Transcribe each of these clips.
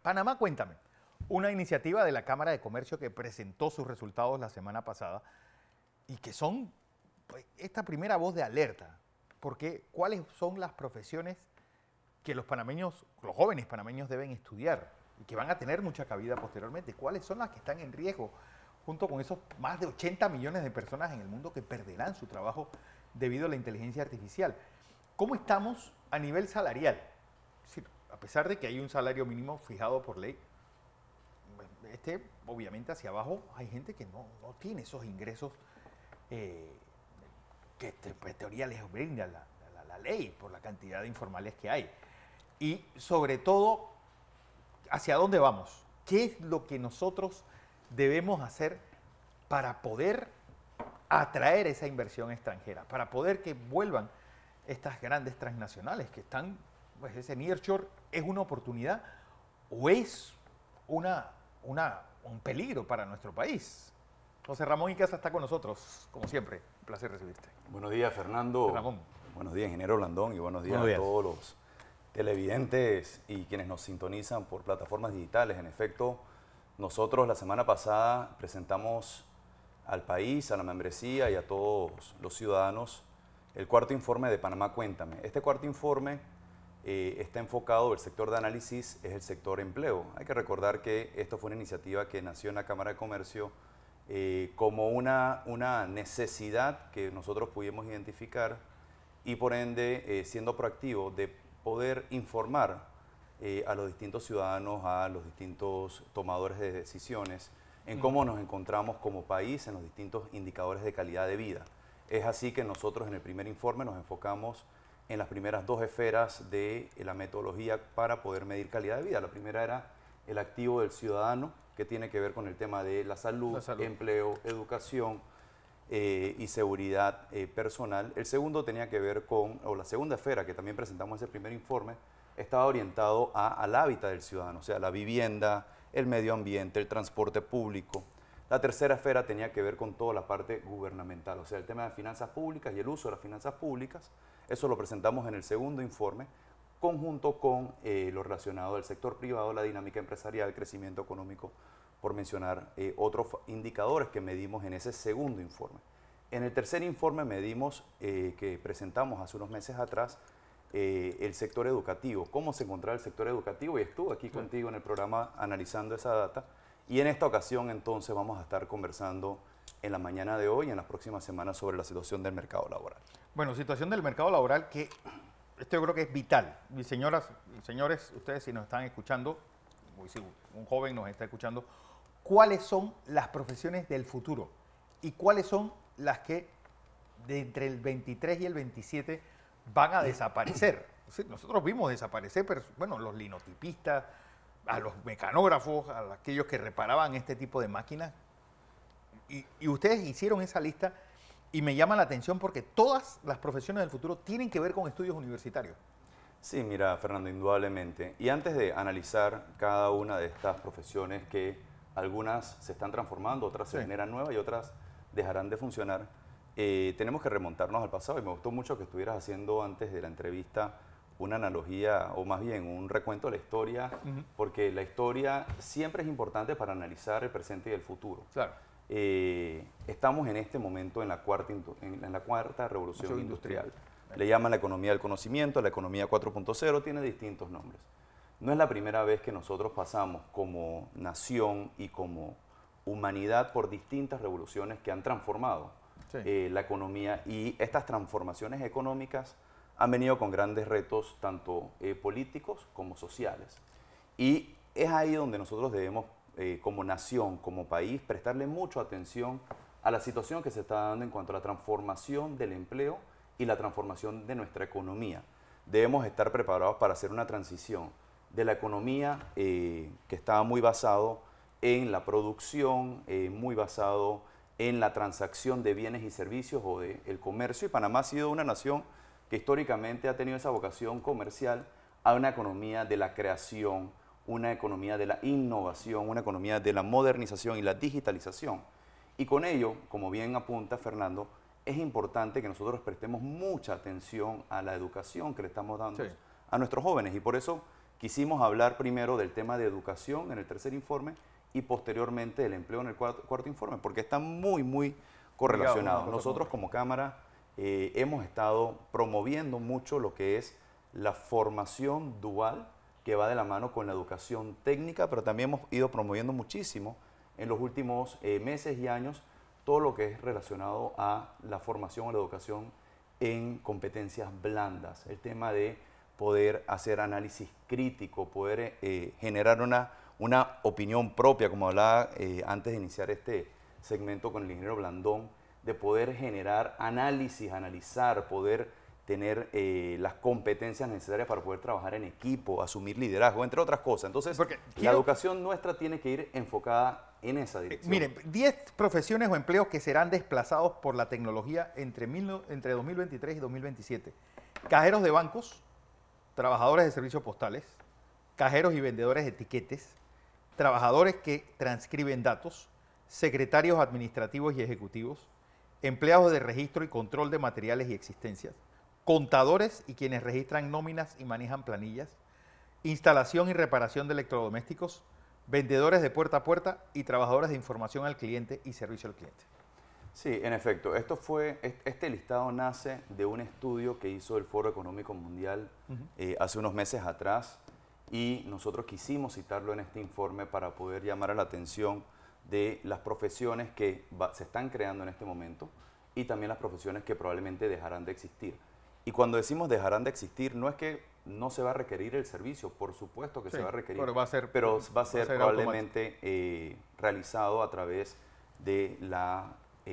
Panamá, cuéntame. Una iniciativa de la Cámara de Comercio que presentó sus resultados la semana pasada y que son pues, esta primera voz de alerta. Porque ¿cuáles son las profesiones que los panameños, los jóvenes panameños deben estudiar y que van a tener mucha cabida posteriormente? ¿Cuáles son las que están en riesgo junto con esos más de 80 millones de personas en el mundo que perderán su trabajo debido a la inteligencia artificial? ¿Cómo estamos a nivel salarial? Es decir, a pesar de que hay un salario mínimo fijado por ley, obviamente hacia abajo hay gente que no tiene esos ingresos que en teoría les brinda la ley por la cantidad de informales que hay. Y sobre todo, ¿hacia dónde vamos? ¿Qué es lo que nosotros debemos hacer para poder atraer esa inversión extranjera, para poder que vuelvan estas grandes transnacionales que están, pues ese nearshore es una oportunidad o es un peligro para nuestro país? José Ramón Icaza está con nosotros, como siempre. Un placer recibirte. Buenos días, Fernando. Ramón. Buenos días, ingeniero Blandón, y buenos días a todos los televidentes y quienes nos sintonizan por plataformas digitales. En efecto, nosotros la semana pasada presentamos al país, a la membresía y a todos los ciudadanos el cuarto informe de Panamá Cuéntame. Este cuarto informe está enfocado, el sector de análisis es el sector empleo. Hay que recordar que esto fue una iniciativa que nació en la Cámara de Comercio como una necesidad que nosotros pudimos identificar y por ende siendo proactivo de poder informar a los distintos ciudadanos, a los distintos tomadores de decisiones en cómo nos encontramos como país en los distintos indicadores de calidad de vida. Es así que nosotros en el primer informe nos enfocamos en las primeras dos esferas de la metodología para poder medir calidad de vida. La primera era el activo del ciudadano, que tiene que ver con el tema de la salud, empleo, educación y seguridad personal. El segundo tenía que ver con, o la segunda esfera que también presentamos en ese primer informe, estaba orientado al hábitat del ciudadano, o sea, la vivienda, el medio ambiente, el transporte público. La tercera esfera tenía que ver con toda la parte gubernamental, o sea, el tema de finanzas públicas y el uso de las finanzas públicas. Eso lo presentamos en el segundo informe, conjunto con lo relacionado del sector privado, la dinámica empresarial, el crecimiento económico, por mencionar otros indicadores que medimos en ese segundo informe. En el tercer informe medimos, que presentamos hace unos meses atrás, el sector educativo, cómo se encontraba el sector educativo, y estuve aquí contigo en el programa analizando esa data, y en esta ocasión entonces vamos a estar conversando en la mañana de hoy y en las próximas semanas sobre la situación del mercado laboral. Bueno, situación del mercado laboral que esto yo creo que es vital. Mis señoras y señores, ustedes si nos están escuchando, o si un joven nos está escuchando, ¿cuáles son las profesiones del futuro? ¿Y cuáles son las que de entre el 23 y el 27 van a desaparecer? Nosotros vimos desaparecer, pero, bueno, los linotipistas, a los mecanógrafos, a aquellos que reparaban este tipo de máquinas. Y ustedes hicieron esa lista y me llama la atención porque todas las profesiones del futuro tienen que ver con estudios universitarios. Sí, mira, Fernando, indudablemente. Y antes de analizar cada una de estas profesiones, que algunas se están transformando, otras se generan nuevas y otras dejarán de funcionar, tenemos que remontarnos al pasado. Y me gustó mucho que estuvieras haciendo antes de la entrevista una analogía, o más bien un recuento de la historia, porque la historia siempre es importante para analizar el presente y el futuro. Claro. Estamos en este momento en la cuarta revolución industrial. Le llaman la economía del conocimiento, la economía 4.0, tiene distintos nombres. No es la primera vez que nosotros pasamos como nación y como humanidad por distintas revoluciones que han transformado la economía, y estas transformaciones económicas han venido con grandes retos, tanto políticos como sociales. Y es ahí donde nosotros debemos, como nación, como país, prestarle mucha atención a la situación que se está dando en cuanto a la transformación del empleo y la transformación de nuestra economía. Debemos estar preparados para hacer una transición de la economía que estaba muy basado en la producción, muy basado en la transacción de bienes y servicios o del comercio. Y Panamá ha sido una nación que históricamente ha tenido esa vocación comercial, a una economía de la creación, una economía de la innovación, una economía de la modernización y la digitalización. Y con ello, como bien apunta Fernando, es importante que nosotros prestemos mucha atención a la educación que le estamos dando a nuestros jóvenes. Y por eso quisimos hablar primero del tema de educación en el tercer informe y posteriormente del empleo en el cuarto informe, porque están muy correlacionados. Nosotros como Cámara hemos estado promoviendo mucho lo que es la formación dual, que va de la mano con la educación técnica, pero también hemos ido promoviendo muchísimo en los últimos meses y años todo lo que es relacionado a la formación o la educación en competencias blandas, el tema de poder hacer análisis crítico, poder generar una opinión propia, como hablaba antes de iniciar este segmento con el ingeniero Blandón, de poder generar análisis, analizar, poder tener las competencias necesarias para poder trabajar en equipo, asumir liderazgo, entre otras cosas. Entonces, la educación nuestra tiene que ir enfocada en esa dirección. Miren, 10 profesiones o empleos que serán desplazados por la tecnología entre 2023 y 2027. Cajeros de bancos, trabajadores de servicios postales, cajeros y vendedores de etiquetes, trabajadores que transcriben datos, secretarios administrativos y ejecutivos, empleados de registro y control de materiales y existencias, contadores y quienes registran nóminas y manejan planillas, instalación y reparación de electrodomésticos, vendedores de puerta a puerta y trabajadores de información al cliente y servicio al cliente. Sí, en efecto, este listado nace de un estudio que hizo el Foro Económico Mundial hace unos meses atrás y nosotros quisimos citarlo en este informe para poder llamar a la atención de las profesiones que se están creando en este momento y también las profesiones que probablemente dejarán de existir. Y cuando decimos dejarán de existir, no es que no se va a requerir el servicio, por supuesto que se va a requerir, pero va a ser probablemente realizado a través de la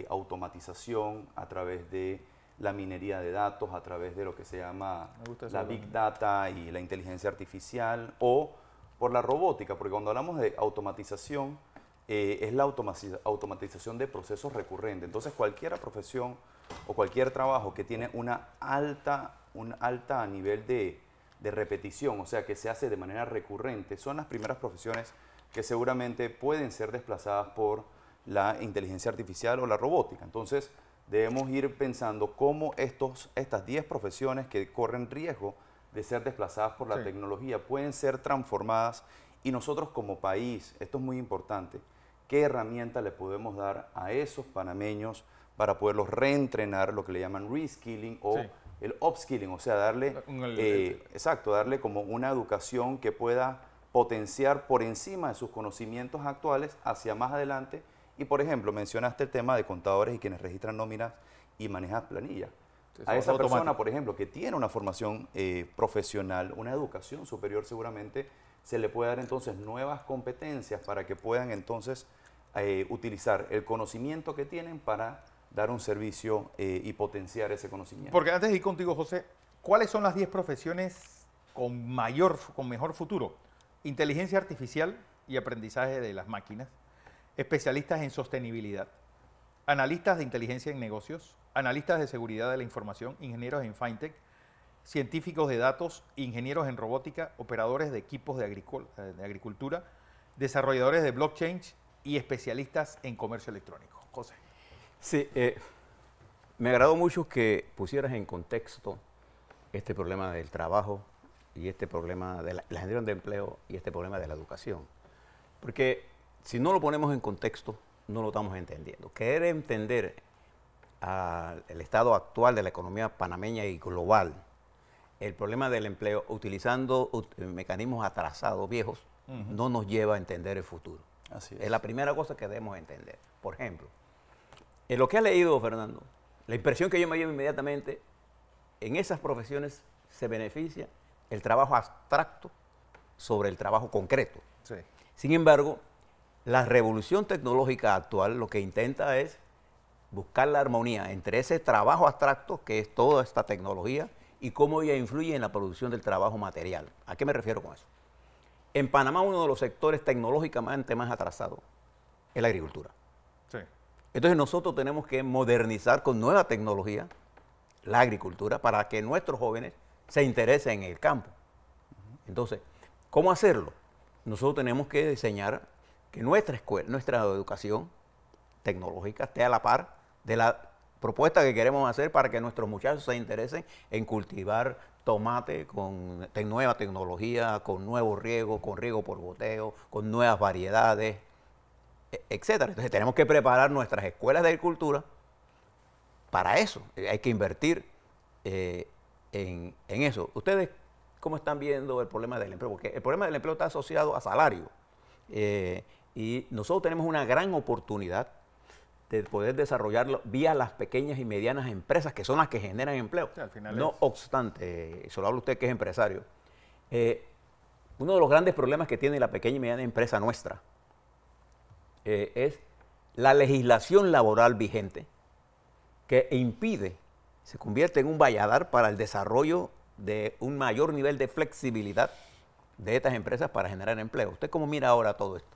automatización, a través de la minería de datos, a través de lo que se llama la Big Data y la inteligencia artificial, o por la robótica, porque cuando hablamos de automatización, es la automatización de procesos recurrentes. Entonces, cualquier profesión o cualquier trabajo que tiene un alta nivel de repetición, o sea, que se hace de manera recurrente, son las primeras profesiones que seguramente pueden ser desplazadas por la inteligencia artificial o la robótica. Entonces, debemos ir pensando cómo estas 10 profesiones que corren riesgo de ser desplazadas por la tecnología pueden ser transformadas y nosotros como país, esto es muy importante, ¿qué herramienta le podemos dar a esos panameños para poderlos reentrenar, lo que le llaman reskilling o el upskilling, o sea, darle como una educación que pueda potenciar por encima de sus conocimientos actuales hacia más adelante? Y, por ejemplo, mencionaste el tema de contadores y quienes registran nóminas y manejan planillas. A esa persona, por ejemplo, que tiene una formación profesional, una educación superior, seguramente se le puede dar entonces nuevas competencias para que puedan entonces utilizar el conocimiento que tienen para dar un servicio y potenciar ese conocimiento. Porque antes de ir contigo, José, ¿cuáles son las 10 profesiones con mejor futuro? Inteligencia artificial y aprendizaje de las máquinas, especialistas en sostenibilidad, analistas de inteligencia en negocios, analistas de seguridad de la información, ingenieros en fintech, científicos de datos, ingenieros en robótica, operadores de equipos de agricultura, desarrolladores de blockchain y especialistas en comercio electrónico. José. Sí, me agradó mucho que pusieras en contexto este problema del trabajo y este problema de la generación de empleo y este problema de la educación. Porque si no lo ponemos en contexto, no lo estamos entendiendo. Querer entender el estado actual de la economía panameña y global, el problema del empleo, utilizando mecanismos atrasados, viejos, no nos lleva a entender el futuro. Así es la primera cosa que debemos entender. Por ejemplo, en lo que ha leído Fernando, la impresión que yo me llevo inmediatamente, en esas profesiones se beneficia el trabajo abstracto sobre el trabajo concreto. Sí. Sin embargo, la revolución tecnológica actual lo que intenta es buscar la armonía entre ese trabajo abstracto, que es toda esta tecnología, y cómo ella influye en la producción del trabajo material. ¿A qué me refiero con eso? En Panamá, uno de los sectores tecnológicamente más atrasados es la agricultura. Sí. Entonces nosotros tenemos que modernizar con nueva tecnología la agricultura para que nuestros jóvenes se interesen en el campo. Entonces, ¿cómo hacerlo? Nosotros tenemos que diseñar que nuestra educación tecnológica esté a la par de la propuesta que queremos hacer para que nuestros muchachos se interesen en cultivar tomate con nueva tecnología, con nuevo riego, con riego por goteo, con nuevas variedades, etcétera. Entonces tenemos que preparar nuestras escuelas de agricultura para eso. Hay que invertir en eso. ¿Ustedes cómo están viendo el problema del empleo? Porque el problema del empleo está asociado a salario. Y nosotros tenemos una gran oportunidad de poder desarrollarlo vía las pequeñas y medianas empresas, que son las que generan empleo. Sí, al final no obstante, solo habla usted que es empresario, uno de los grandes problemas que tiene la pequeña y mediana empresa nuestra es la legislación laboral vigente, que impide, se convierte en un valladar para el desarrollo de un mayor nivel de flexibilidad de estas empresas para generar empleo. ¿Usted cómo mira ahora todo esto?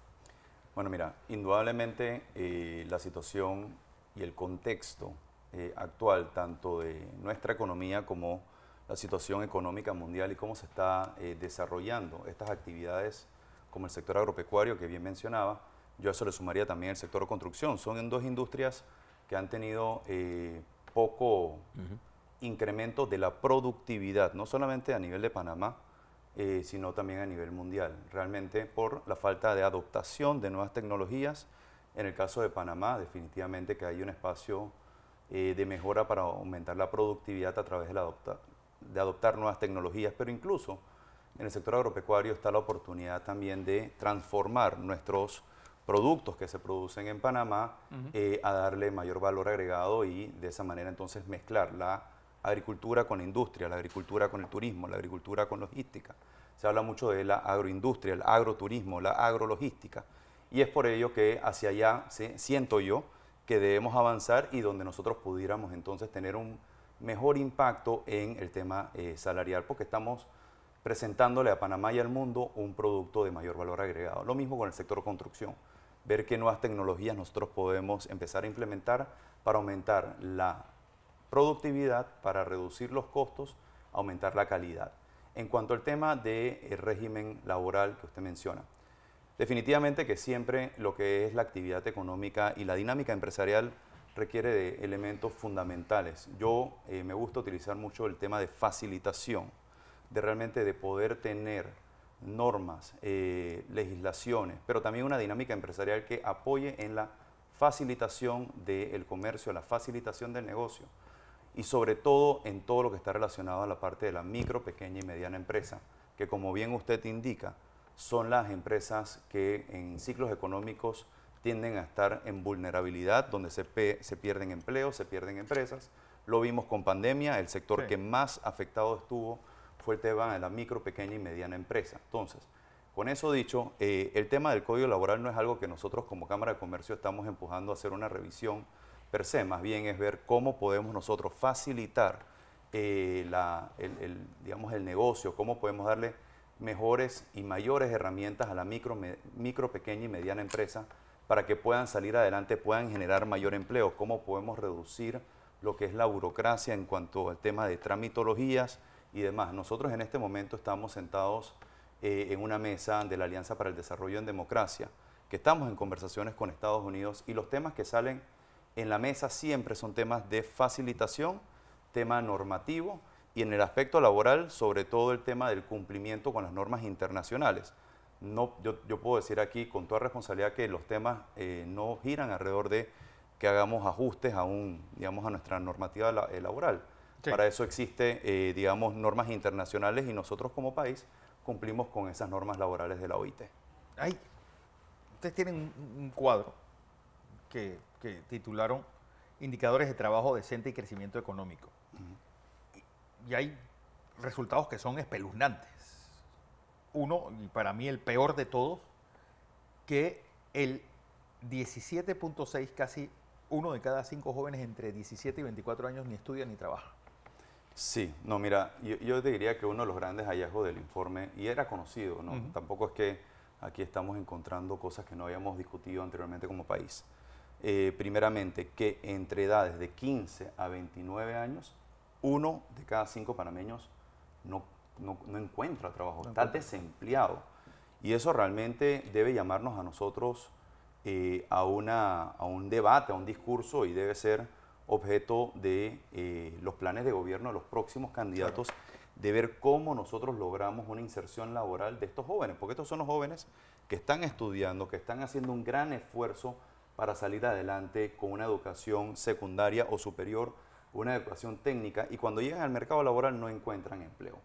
Bueno, mira, indudablemente la situación y el contexto actual, tanto de nuestra economía como la situación económica mundial y cómo se está desarrollando estas actividades como el sector agropecuario que bien mencionaba, yo a eso le sumaría también el sector de construcción. Son dos industrias que han tenido poco incremento de la productividad, no solamente a nivel de Panamá, sino también a nivel mundial, realmente por la falta de adoptación de nuevas tecnologías. En el caso de Panamá, definitivamente que hay un espacio de mejora para aumentar la productividad a través de adoptar nuevas tecnologías, pero incluso en el sector agropecuario está la oportunidad también de transformar nuestros productos que se producen en Panamá a darle mayor valor agregado y de esa manera entonces mezclar la agricultura con la industria, la agricultura con el turismo, la agricultura con logística. Se habla mucho de la agroindustria, el agroturismo, la agrologística, y es por ello que hacia allá siento yo que debemos avanzar y donde nosotros pudiéramos entonces tener un mejor impacto en el tema salarial, porque estamos presentándole a Panamá y al mundo un producto de mayor valor agregado. Lo mismo con el sector construcción, ver qué nuevas tecnologías nosotros podemos empezar a implementar para aumentar la productividad, para reducir los costos, aumentar la calidad. En cuanto al tema del régimen laboral que usted menciona, definitivamente que siempre lo que es la actividad económica y la dinámica empresarial requiere de elementos fundamentales. Yo me gusta utilizar mucho el tema de facilitación, de realmente de poder tener normas, legislaciones, pero también una dinámica empresarial que apoye en la facilitación del comercio, la facilitación del negocio y sobre todo en todo lo que está relacionado a la parte de la micro, pequeña y mediana empresa, que como bien usted indica, son las empresas que en ciclos económicos tienden a estar en vulnerabilidad, donde se pierden empleos, se pierden empresas. Lo vimos con pandemia, el sector que más afectado estuvo fue el tema de la micro, pequeña y mediana empresa. Entonces, con eso dicho, el tema del Código Laboral no es algo que nosotros como Cámara de Comercio estamos empujando a hacer una revisión per se, más bien es ver cómo podemos nosotros facilitar digamos, el negocio, cómo podemos darle mejores y mayores herramientas a la micro, pequeña y mediana empresa para que puedan salir adelante, puedan generar mayor empleo, cómo podemos reducir lo que es la burocracia en cuanto al tema de tramitologías y demás. Nosotros en este momento estamos sentados en una mesa de la Alianza para el Desarrollo en Democracia, que estamos en conversaciones con Estados Unidos y los temas que salen en la mesa siempre son temas de facilitación, tema normativo y en el aspecto laboral, sobre todo el tema del cumplimiento con las normas internacionales. No, yo puedo decir aquí con toda responsabilidad que los temas no giran alrededor de que hagamos ajustes digamos, a nuestra normativa laboral. Sí. Para eso existe, digamos, normas internacionales y nosotros como país cumplimos con esas normas laborales de la OIT. Ustedes tienen un cuadro que titularon Indicadores de Trabajo Decente y Crecimiento Económico. Y hay resultados que son espeluznantes. Uno, y para mí el peor de todos, que el 17.6, casi 1 de cada 5 jóvenes entre 17 y 24 años ni estudia ni trabaja. Sí, no, mira, yo te diría que uno de los grandes hallazgos del informe, y era conocido, ¿no? Tampoco es que aquí estamos encontrando cosas que no habíamos discutido anteriormente como país. Primeramente, que entre edades de 15 a 29 años, 1 de cada 5 panameños no encuentra trabajo, está desempleado. Y eso realmente debe llamarnos a nosotros a un debate, a un discurso, y debe ser objeto de los planes de gobierno de los próximos candidatos, de ver cómo nosotros logramos una inserción laboral de estos jóvenes, porque estos son los jóvenes que están estudiando, que están haciendo un gran esfuerzo para salir adelante con una educación secundaria o superior, una educación técnica, y cuando llegan al mercado laboral no encuentran empleo.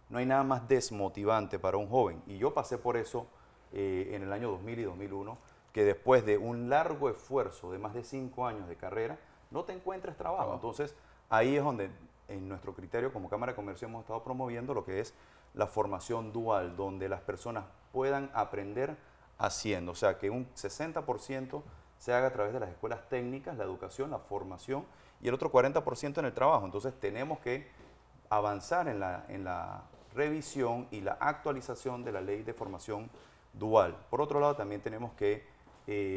No hay nada más desmotivante para un joven, y yo pasé por eso en el año 2000 y 2001, que después de un largo esfuerzo de más de 5 años de carrera, no te encuentres trabajo. Entonces, ahí es donde en nuestro criterio como Cámara de Comercio hemos estado promoviendo lo que es la formación dual, donde las personas puedan aprender haciendo, o sea, que un 60% se haga a través de las escuelas técnicas, la educación, la formación, y el otro 40% en el trabajo. Entonces, tenemos que avanzar en la revisión y la actualización de la ley de formación dual. Por otro lado, también tenemos que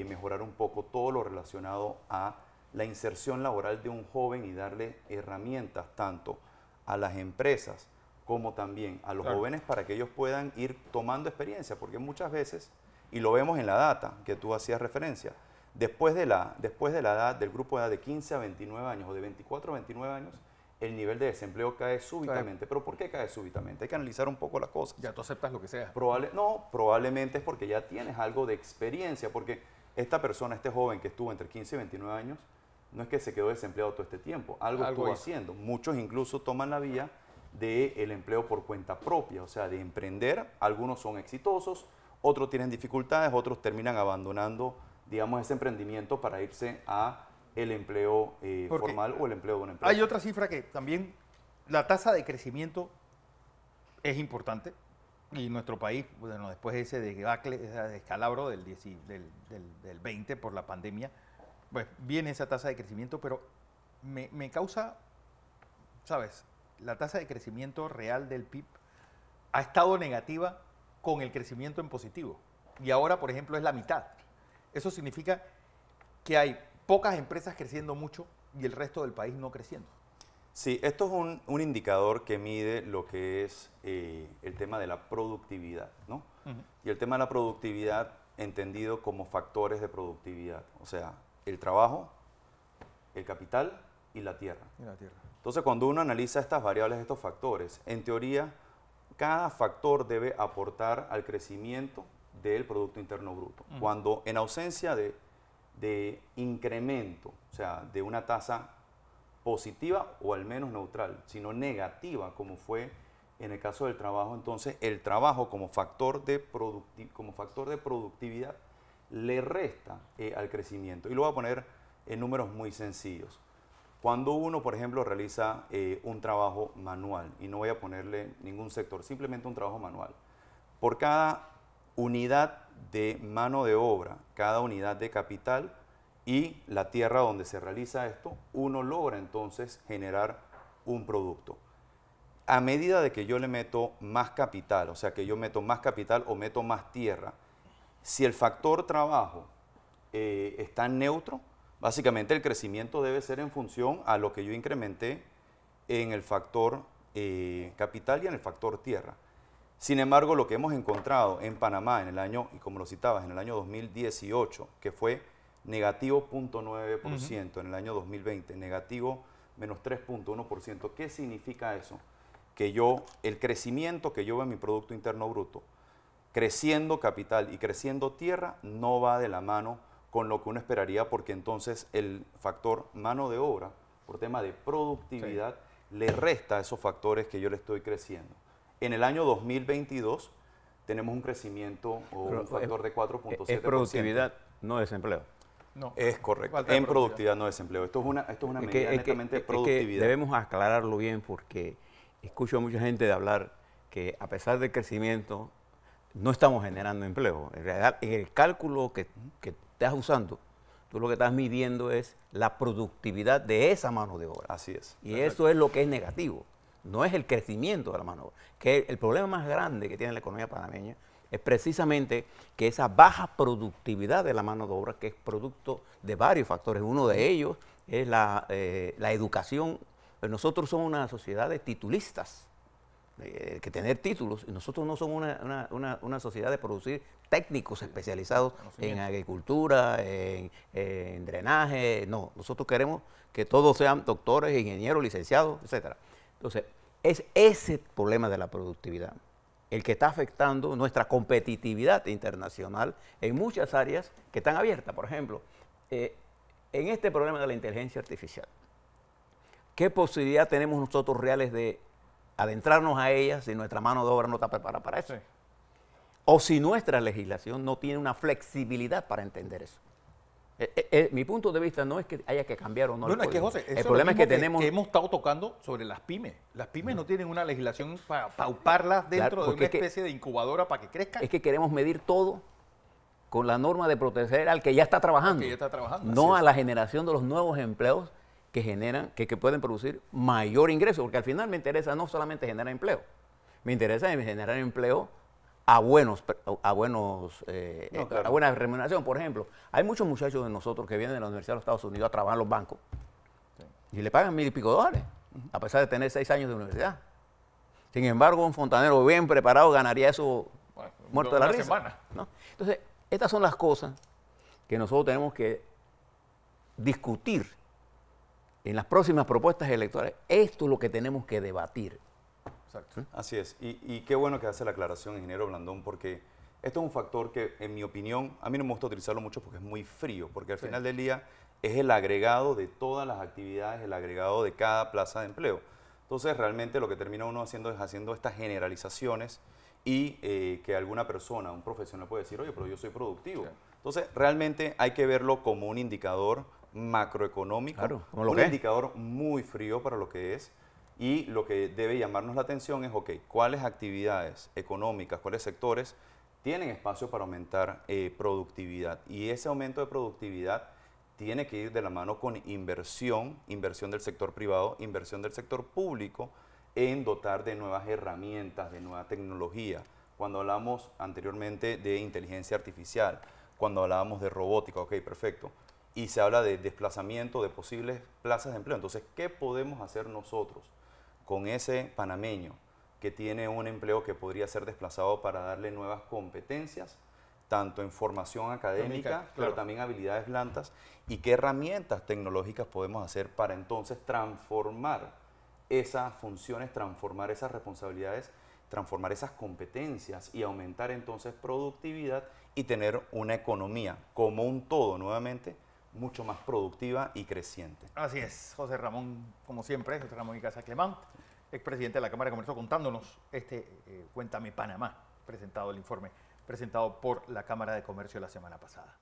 mejorar un poco todo lo relacionado a la inserción laboral de un joven y darle herramientas tanto a las empresas como también a los jóvenes para que ellos puedan ir tomando experiencia, porque muchas veces, y lo vemos en la data que tú hacías referencia, después de la edad, del grupo de edad de 15 a 29 años o de 24 a 29 años, el nivel de desempleo cae súbitamente. ¿Pero por qué cae súbitamente? Hay que analizar un poco las cosas. Ya tú aceptas lo que sea. No, probablemente es porque ya tienes algo de experiencia, porque esta persona, este joven que estuvo entre 15 y 29 años, no es que se quedó desempleado todo este tiempo, algo estuvo haciendo. Muchos incluso toman la vía del empleo por cuenta propia, o sea, de emprender. Algunos son exitosos, otros tienen dificultades, otros terminan abandonando, digamos, ese emprendimiento para irse a el empleo formal o el empleo de una empresa. Hay otra cifra que también, la tasa de crecimiento es importante, y nuestro país, bueno, después de ese descalabro del 20 por la pandemia, pues viene esa tasa de crecimiento, pero me causa, ¿sabes? La tasa de crecimiento real del PIB ha estado negativa con el crecimiento en positivo. Y ahora, por ejemplo, es la mitad. Eso significa que hay pocas empresas creciendo mucho y el resto del país no creciendo. Sí, esto es un indicador que mide lo que es el tema de la productividad, ¿no? Y el tema de la productividad entendido como factores de productividad, o sea, el trabajo, el capital y la tierra. Entonces, cuando uno analiza estas variables, estos factores, en teoría, cada factor debe aportar al crecimiento del Producto Interno Bruto. Cuando en ausencia de incremento, o sea, de una tasa positiva o al menos neutral, sino negativa, como fue en el caso del trabajo, entonces el trabajo como factor de productividad le resta al crecimiento. Y lo voy a poner en números muy sencillos. Cuando uno, por ejemplo, realiza un trabajo manual, y no voy a ponerle ningún sector, simplemente un trabajo manual, por cada unidad de mano de obra, cada unidad de capital y la tierra donde se realiza esto, uno logra entonces generar un producto. A medida de que yo le meto más capital, o sea que yo meto más capital o meto más tierra, si el factor trabajo está neutro, básicamente el crecimiento debe ser en función a lo que yo incrementé en el factor capital y en el factor tierra. Sin embargo, lo que hemos encontrado en Panamá en el año, y como lo citabas, en el año 2018, que fue negativo 0.9%, en el año 2020, negativo menos 3.1%. ¿Qué significa eso? Que el crecimiento que yo veo en mi Producto Interno Bruto, creciendo capital y creciendo tierra, no va de la mano con lo que uno esperaría, porque entonces el factor mano de obra, por tema de productividad, le resta a esos factores que yo le estoy creciendo. En el año 2022 tenemos un crecimiento o un factor de 4.7%. Es productividad, no desempleo. No. Es correcto. En productividad, no desempleo. Esto es una medida netamente de productividad. Debemos aclararlo bien, porque escucho a mucha gente de hablar que a pesar del crecimiento no estamos generando empleo. En realidad, en el cálculo que estás usando, tú lo que estás midiendo es la productividad de esa mano de obra. Así es. Y eso es lo que es negativo. No es el crecimiento de la mano de obra. Que el problema más grande que tiene la economía panameña es precisamente que esa baja productividad de la mano de obra, que es producto de varios factores. Uno de ellos es la educación. Nosotros somos una sociedad de titulistas. que tener títulos. Y nosotros no somos una sociedad de producir técnicos especializados en agricultura, en drenaje. No, nosotros queremos que todos sean doctores, ingenieros, licenciados, etcétera. Entonces, es ese problema de la productividad el que está afectando nuestra competitividad internacional en muchas áreas que están abiertas. Por ejemplo, en este problema de la inteligencia artificial, ¿qué posibilidad tenemos nosotros reales de adentrarnos a ellas si nuestra mano de obra no está preparada para eso? Sí. O si nuestra legislación no tiene una flexibilidad para entender eso. Mi punto de vista no es que haya que cambiar o no. Bueno, es que, José, el problema es que tenemos... que hemos estado tocando sobre las pymes. Las pymes no tienen una legislación para pauparlas dentro de una especie de incubadora para que crezcan. Es que queremos medir todo con la norma de proteger al que ya está trabajando. Que ya está trabajando. No a la generación de los nuevos empleos que generan, que pueden producir mayor ingreso, porque al final me interesa no solamente generar empleo, me interesa generar empleo a buena remuneración. Por ejemplo, hay muchos muchachos de nosotros que vienen de la Universidad de los Estados Unidos a trabajar en los bancos y le pagan $1,000 y pico, a pesar de tener 6 años de universidad. Sin embargo, un fontanero bien preparado ganaría eso muerto de la risa, ¿no? Entonces, estas son las cosas que nosotros tenemos que discutir en las próximas propuestas electorales. Esto es lo que tenemos que debatir. Exacto. ¿Sí? Así es. Y qué bueno que hace la aclaración, ingeniero Blandón, porque esto es un factor que, en mi opinión, a mí no me gusta utilizarlo mucho porque es muy frío, porque al final del día es el agregado de todas las actividades, el agregado de cada plaza de empleo. Entonces, realmente lo que termina uno haciendo es haciendo estas generalizaciones y que alguna persona, un profesional puede decir, oye, pero yo soy productivo. Sí. Entonces, realmente hay que verlo como un indicador macroeconómico, claro, un indicador muy frío para lo que es, y lo que debe llamarnos la atención es, ok, ¿cuáles actividades económicas, cuáles sectores tienen espacio para aumentar productividad? Y ese aumento de productividad tiene que ir de la mano con inversión del sector privado, inversión del sector público en dotar de nuevas herramientas, de nueva tecnología. Cuando hablamos anteriormente de inteligencia artificial, cuando hablábamos de robótica, ok, perfecto. Y se habla de desplazamiento de posibles plazas de empleo. Entonces, ¿qué podemos hacer nosotros con ese panameño que tiene un empleo que podría ser desplazado para darle nuevas competencias, tanto en formación académica, pero también habilidades blandas? ¿Y qué herramientas tecnológicas podemos hacer para entonces transformar esas funciones, transformar esas responsabilidades, transformar esas competencias y aumentar entonces productividad y tener una economía como un todo nuevamente mucho más productiva y creciente? Así es, José Ramón, como siempre, José Ramón Icaza Clemán, expresidente de la Cámara de Comercio, contándonos Cuéntame Panamá, el informe presentado por la Cámara de Comercio la semana pasada.